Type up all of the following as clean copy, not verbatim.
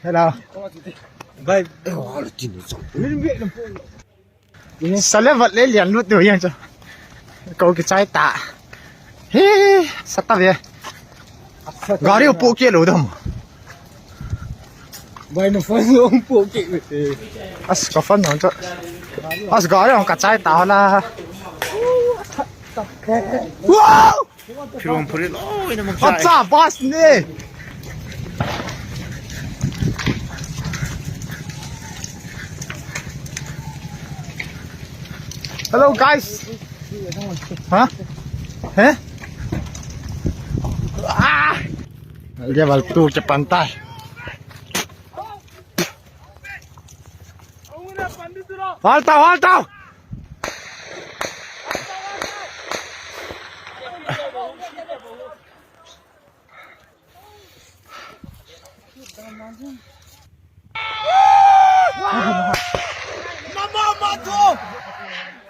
Hello. Vậy. Sao lại vật lấy liền luôn được vậy chứ? Câu cái trái tạ. Hê, sao ta vậy? Gõ đi bộ kia lối đâu mà. Vậy nó phải dùng bộ kỵ. Có phân nó chứ. Gõ đi cái trái tạ là. Wow! 필요한 불이 너무 먹자. 아짜 봤네. Hello guys. Hả? Hả? Ah! Dia baltu ke pantai. Halt.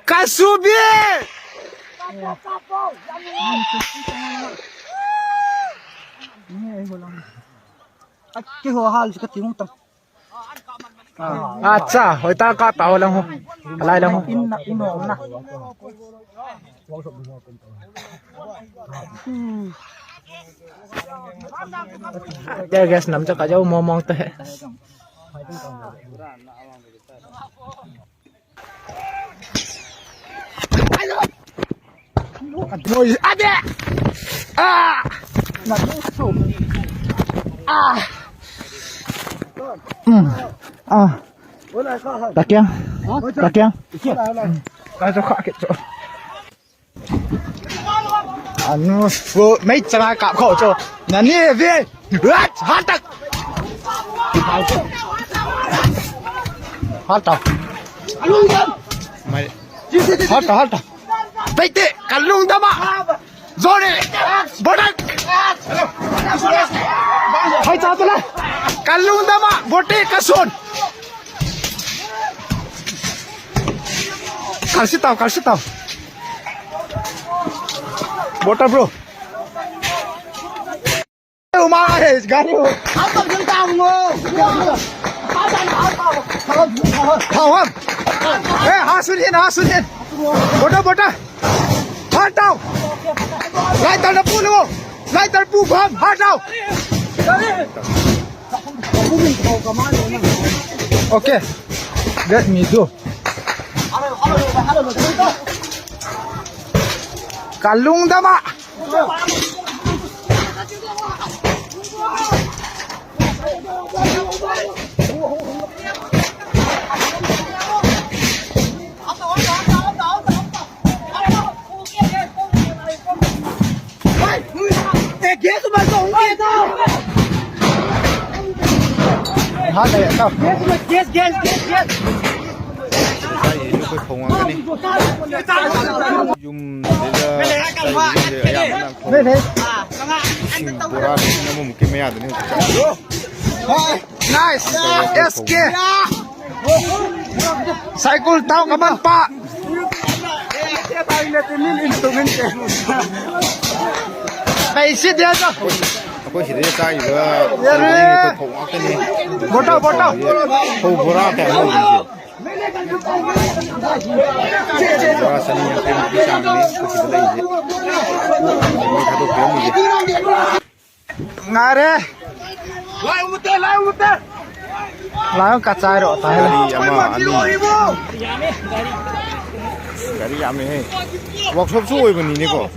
Quer subir! Cái hồ hal cái tiếng tao. Acha, hồi ta có tàu lang ho. Alai lang ho. In ổn nè. Dia guys nằm cho cả dấu mong tới. Ngồi abe. Đặc kiang. Cái chỗ khác cái chỗ. Anh phụ mấy chân cạp khẩu chỗ. Nhà nè về. Hát tắc. Hát tao. Mày. Hát tao. Bây tệ, cả lung đó mà. Rồi đi. Bố đăng. Hãy chào tôi lại. Cả lung đó mà. Bố tệ cả xuân. Kalsi tau. Bota bro. Uma gari. Apa chúng ta ngô. Thảo. Ha Xuân Hiên. Bota. Ha tao. Lại tao pu luôn. Lại tao pu phàm. Ha tao. Okay. Let me do. Kalung dama. Hát này sao? Yes. cái khủng cái này dùng để Đây thế. Bora nó một cái mẹ đấy. Nice. SK. Cycle tao kaman pa. Mày xịt đi cho. Có chỉ để trái vừa cái khủng cái này. Botol. Khâu bora cái này. Bora sani yang kayak bisa nih, kau sih beli je. Ini kado kau ni je. Ngare. Lai umute. Lai kacai ro tai. Gari yame he. Workshop suwe bani ni ko.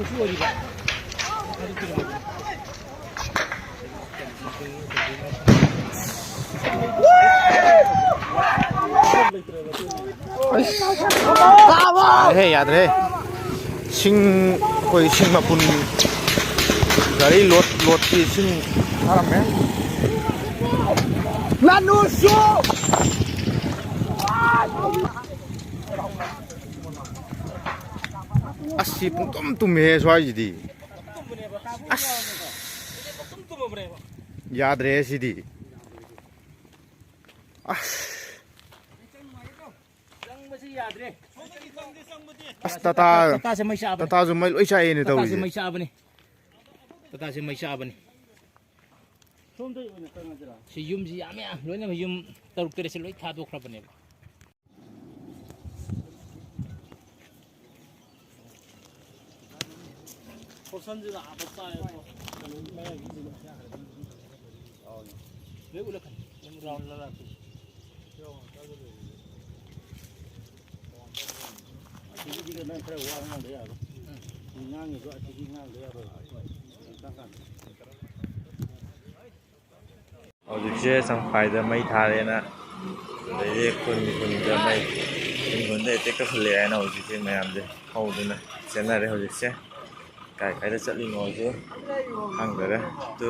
Hey याद रहे सिंह कोई सिंह में पुन गाड़ी लोट की सिंह आराम में Lanusho. assi pun tum है स्वाई दी as याद रहे सीधी as tata se mai loi sai ni tau se mai sa bani tata se mai sa bani ꯁꯤ ꯌꯨꯝꯁꯤ ꯌꯥꯝꯃꯦ ꯂꯣꯏꯅꯃꯛ ꯌꯨꯝ 6-7ꯁꯤ ꯂꯣꯏ ꯊꯥꯗꯣꯛꯈ꯭ꯔꯕꯅꯦꯕ ꯍꯧꯖꯤꯛꯁꯦ ꯆꯪꯐꯥꯏꯗ ꯃꯩ ꯊꯥꯔꯦꯅ ꯑꯗꯩꯗꯤ ꯈꯨꯟꯗ ꯃꯩ ꯈꯨꯟꯗ ꯑꯦꯇꯦꯛ ꯇꯧꯁꯜꯂꯛꯑꯦ ꯍꯥꯏꯅ ꯍꯧꯖꯤꯛꯁꯦ ꯃꯌꯥꯝꯁꯦ ꯍꯧꯗꯨꯅ ꯆꯦꯟꯅꯔꯦ ꯍꯧꯖꯤꯛꯁꯦ ꯀꯥꯏ ꯀꯥꯏꯗ ꯆꯠꯂꯤꯅꯣꯁꯨ ꯈꯪꯗꯔꯦ ꯑꯗꯨ